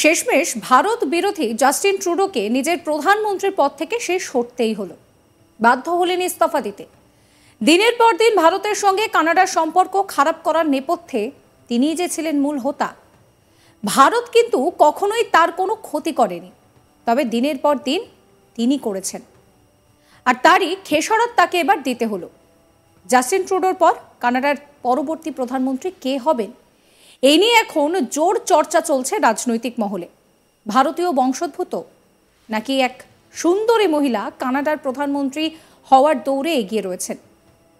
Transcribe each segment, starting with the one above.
শেষমেশ ভারত বিরোধী জাস্টিন ট্রুডোকে নিজের প্রধানমন্ত্রীর পদ থেকে সে সরতেই হলো, বাধ্য হলেন ইস্তফা দিতে। দিনের পর দিন ভারতের সঙ্গে কানাডার সম্পর্ক খারাপ করার নেপথ্যে তিনিই যে ছিলেন মূল হোতা। ভারত কিন্তু কখনোই তার কোনো ক্ষতি করেনি, তবে দিনের পর দিন তিনি করেছেন, আর তারই খেসারত তাকে এবার দিতে হলো। জাস্টিন ট্রুডোর পর কানাডার পরবর্তী প্রধানমন্ত্রী কে হবেন, এই নিয়ে এখন জোর চর্চা চলছে রাজনৈতিক মহলে। ভারতীয় বংশোদ্ভূত নাকি এক সুন্দরী মহিলা কানাডার প্রধানমন্ত্রী হওয়ার দৌড়ে এগিয়ে রয়েছেন?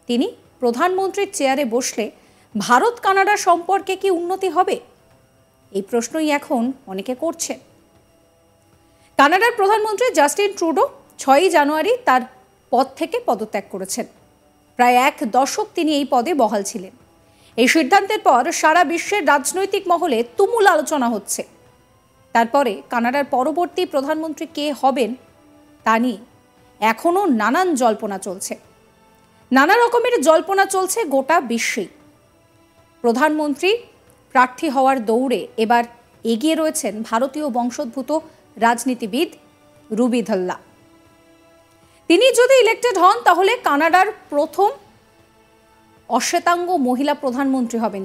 তিনি প্রধানমন্ত্রীর চেয়ারে বসলে ভারত কানাডা সম্পর্কে কি উন্নতি হবে, এই প্রশ্নই এখন অনেকে করছেন। কানাডার প্রধানমন্ত্রী জাস্টিন ট্রুডো 6ই জানুয়ারি তার পদ থেকে পদত্যাগ করেছেন। প্রায় এক দশক তিনি এই পদে বহাল ছিলেন। এই সিদ্ধান্তের পর সারা বিশ্বের রাজনৈতিক মহলে তুমুল আলোচনা হচ্ছে। তারপরে কানাডার পরবর্তী প্রধানমন্ত্রী কে হবেন তা নিয়ে এখনও নানান জল্পনা চলছে। নানা রকমের জল্পনা চলছে গোটা বিশ্বেই। প্রধানমন্ত্রী প্রার্থী হওয়ার দৌড়ে এবার এগিয়ে রয়েছেন ভারতীয় বংশোদ্ভূত রাজনীতিবিদ রুবি ধল্লা। তিনি যদি ইলেক্টেড হন তাহলে কানাডার প্রথম অশ্বেতাঙ্গ মহিলা প্রধানমন্ত্রী হবেন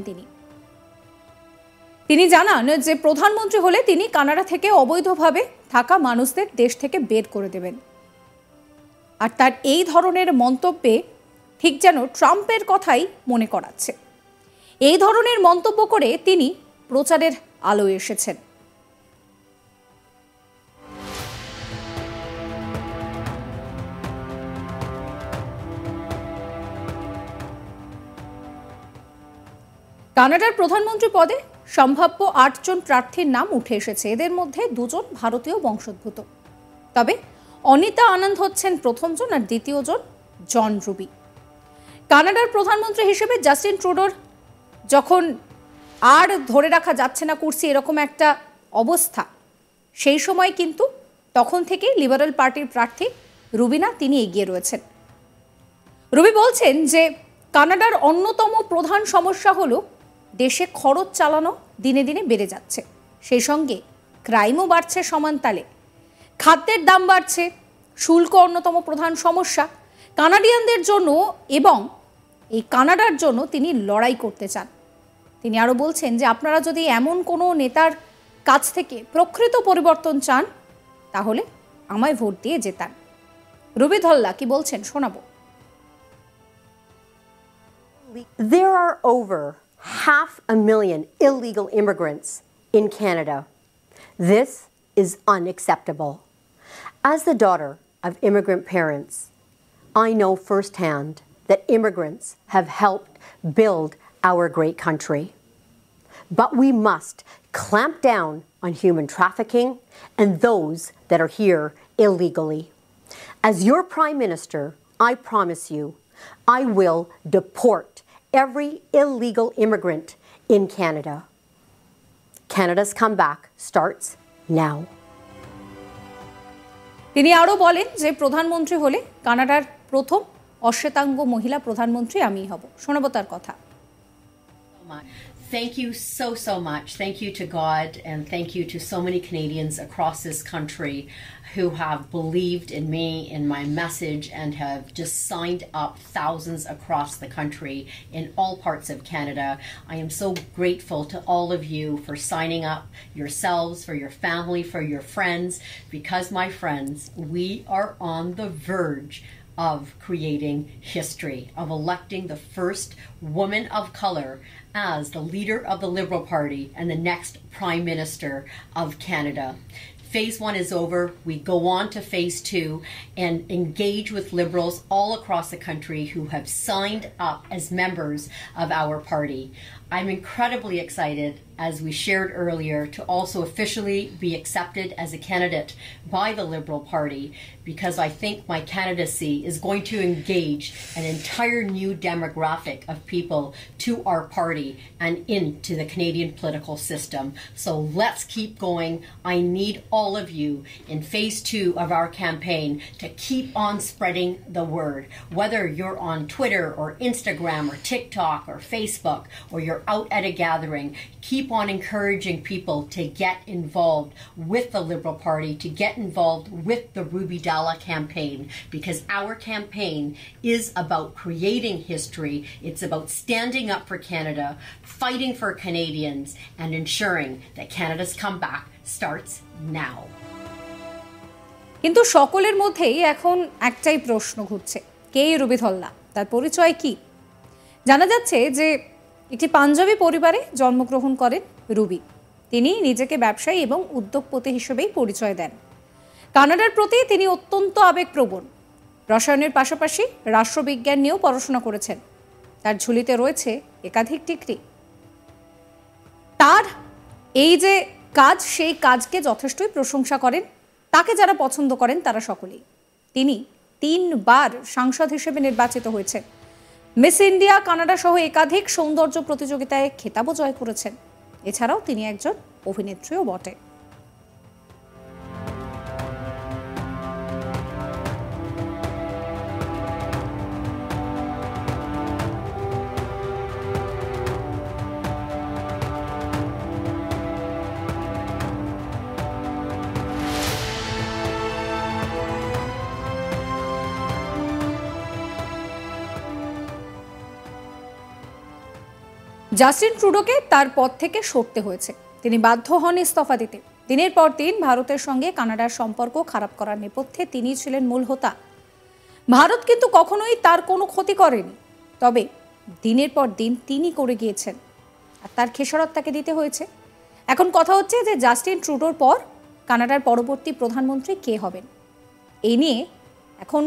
তিনি জানান যে প্রধানমন্ত্রী হলে তিনি কানাডা থেকে অবৈধভাবে থাকা মানুষদের দেশ থেকে বের করে দেবেন। আর তার এই ধরনের মন্তব্যে ঠিক যেন ট্রাম্পের কথাই মনে করাচ্ছে। এই ধরনের মন্তব্য করে তিনি প্রচারের আলোয় এসেছেন। কানাডার প্রধানমন্ত্রী পদে সম্ভাব্য 8 জন প্রার্থীর নাম উঠে এসেছে। এদের মধ্যে 2 জন ভারতীয় বংশোদ্ভূত। তবে অনিতা আনন্দ হচ্ছেন প্রথম জন, আর দ্বিতীয় জন জন রুবি। কানাডার প্রধানমন্ত্রী হিসেবে জাস্টিন ট্রুডোর যখন আর ধরে রাখা যাচ্ছে না কুর্সি, এরকম একটা অবস্থা, সেই সময় কিন্তু তখন থেকেই লিবারেল পার্টির প্রার্থী রুবিনা তিনি এগিয়ে রয়েছেন। রুবি বলছেন যে কানাডার অন্যতম প্রধান সমস্যা হলো দেশে খরচ চালানো দিনে দিনে বেড়ে যাচ্ছে, সেই সঙ্গে ক্রাইমও বাড়ছে সমান তালে। খাদ্যের দাম বাড়ছে, শুল্ক অন্যতম প্রধান সমস্যা কানাডিয়ানদের জন্য, এবং এই কানাডার জন্য তিনি লড়াই করতে চান। তিনি আরও বলছেন যে আপনারা যদি এমন কোনো নেতার কাছ থেকে প্রকৃত পরিবর্তন চান তাহলে আমায় ভোট দিয়ে জেতান। রুবি ধল্লা কি বলছেন শোনাবো। There are over 500,000 illegal immigrants in Canada. This is unacceptable. As the daughter of immigrant parents, I know firsthand that immigrants have helped build our great country. But we must clamp down on human trafficking and those that are here illegally. As your Prime Minister, I promise you, I will deport every illegal immigrant in Canada. Canada's comeback starts now. তিনি আরও বলেন যে প্রধানমন্ত্রী হলে কানাডার প্রথম অশ্বেতাঙ্গ মহিলা প্রধানমন্ত্রী আমিই হব। শোনাবো তার কথা। Thank you so much. Thank you to God, and thank you to so many Canadians across this country who have believed in me, in my message, and have just signed up thousands across the country in all parts of Canada. I am so grateful to all of you for signing up yourselves, for your family, for your friends, because my friends, we are on the verge of creating history, of electing the first woman of color as the leader of the Liberal Party and the next Prime Minister of Canada. Phase 1 is over. We go on to phase 2 and engage with Liberals all across the country who have signed up as members of our party. I'm incredibly excited, as we shared earlier, to also officially be accepted as a candidate by the Liberal Party, because I think my candidacy is going to engage an entire new demographic of people to our party and into the Canadian political system. So let's keep going. I need all of you in phase 2 of our campaign to keep on spreading the word. Whether you're on Twitter or Instagram or TikTok or Facebook, or you're you're out at a gathering, keep on encouraging people to get involved with the Liberal Party, to get involved with the Ruby Dalla campaign, because our campaign is about creating history. It's about standing up for Canada, fighting for Canadians, and ensuring that Canada's comeback starts now. কিন্তু সকলের মধ্যেই এখন একটাই প্রশ্ন ঘুরছে, কে Ruby Dhalla, তার পরিচয় কি? জানা যাচ্ছে যে একটি পাঞ্জাবি পরিবারে জন্মগ্রহণ করেন রুবি। তিনি নিজেকে ব্যবসায়ী এবং উদ্যোগপতি হিসেবেই পরিচয় দেন। কানাডার প্রতি তিনি অত্যন্ত আবেগপ্রবণ। রসায়নের পাশাপাশি রাষ্ট্রবিজ্ঞান নিয়েও পড়াশোনা করেছেন। তার ঝুলিতে রয়েছে একাধিক ডিগ্রি। তার এই যে কাজ, সেই কাজকে যথেষ্টই প্রশংসা করেন। তাকে যারা পছন্দ করেন তারা সকলেই। তিনি 3 বার সাংসদ হিসেবে নির্বাচিত হয়েছেন। মিস ইন্ডিয়া, কানাডা সহ একাধিক সৌন্দর্য প্রতিযোগিতায় খেতাবও জয় করেছেন। এছাড়াও তিনি একজন অভিনেত্রীও বটে। জাস্টিন ট্রুডোকে তার পদ থেকে সরতে হয়েছে। তিনি বাধ্য হন ইস্তফা দিতে। দিনের পর দিন ভারতের সঙ্গে কানাডার সম্পর্ক খারাপ করার নেপথ্যে তিনিই ছিলেন মূল হোতা। ভারত কিন্তু কখনোই তার কোনো ক্ষতি করেনি, তবে দিনের পর দিন তিনি করে গিয়েছেন, আর তার খেসারত তাকে দিতে হয়েছে। এখন কথা হচ্ছে যে জাস্টিন ট্রুডোর পর কানাডার পরবর্তী প্রধানমন্ত্রী কে হবেন, এই নিয়ে এখন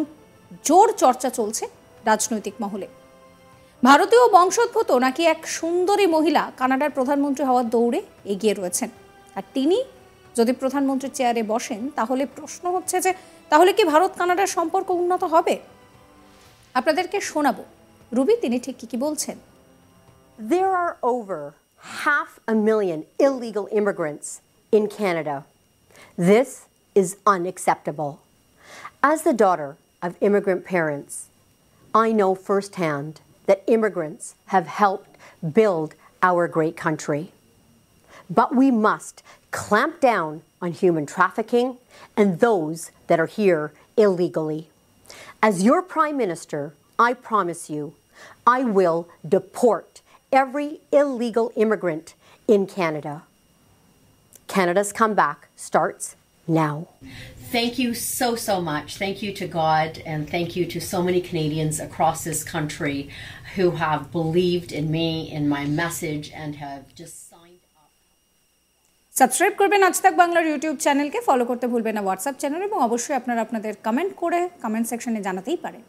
জোর চর্চা চলছে রাজনৈতিক মহলে। ভারতীয় বংশোদ্ভূত নাকি এক সুন্দরী মহিলা কানাডার প্রধানমন্ত্রী হওয়ার দৌড়ে এগিয়ে রয়েছেন, আর তিনি যদি প্রধানমন্ত্রীর চেয়ারে বসেন তাহলে প্রশ্ন হচ্ছে যে তাহলে কি ভারত কানাডার সম্পর্ক উন্নত হবে? আপনাদেরকে শোনাবো রুবি তিনি ঠিক কি বলছেন। There are over 500,000 illegal immigrants in Canada. This is unacceptable. As the daughter of immigrant parents, I know firsthand that immigrants have helped build our great country. But we must clamp down on human trafficking and those that are here illegally. As your Prime Minister, I promise you, I will deport every illegal immigrant in Canada. Canada's comeback starts now. Thank you so much. Thank you to God, and thank you to so many Canadians across this country who have believed in me, in my message, and have just signed up. Subscribe করবেন আজ তাক বাংলার YouTube চ্যানেলকে, follow করতে ভুলবেন না WhatsApp channel, এবং অবশ্যই আপনারা আপনাদের কমেন্ট করে কমেন্ট সেকশনে জানাতেই পারেন।